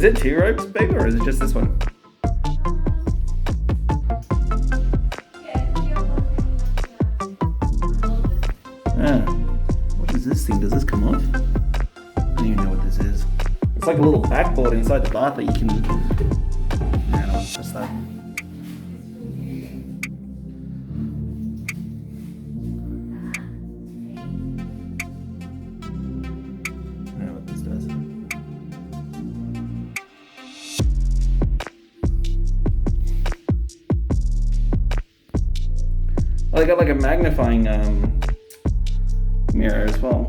Is it 2 ropes, babe, or is it just this one? What is this thing? Does this come off? I don't even know what this is. It's like a little backboard inside the bath that you can... Man, I'll press that. I don't know what this does. Oh, they got like a magnifying mirror as well.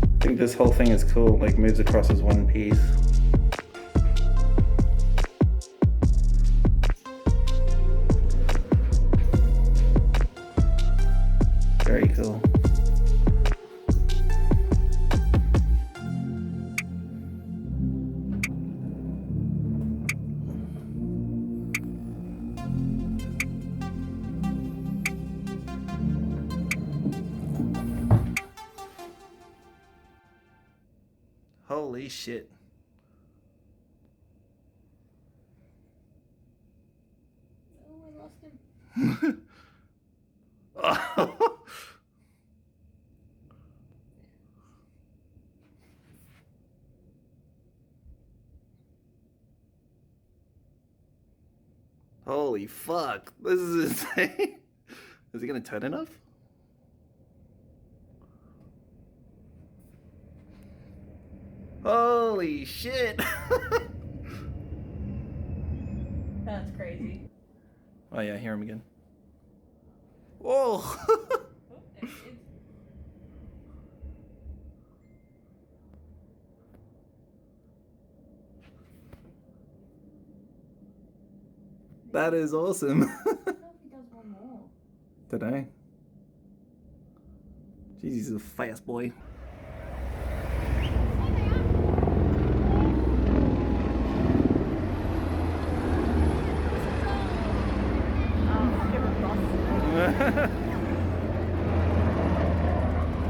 I think this whole thing is cool, like moves across as one piece. Very cool. Holy shit. Oh, I lost him. Oh. Holy fuck. This is insane. Is it gonna turn enough? Holy shit. That's crazy. Oh yeah, I hear him again. Whoa. Oh, there he is. That is awesome. I don't know if he does one more. Today. Jeez, he's a fast boy.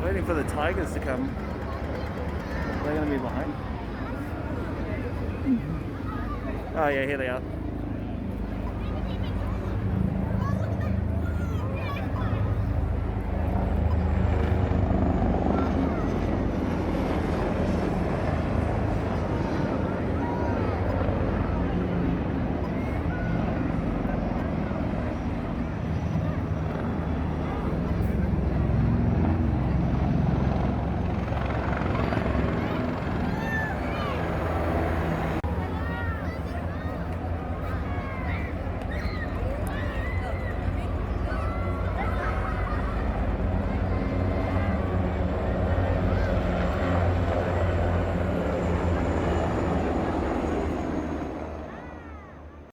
Waiting for the tigers to come. They're gonna be behind. Oh yeah, here they are.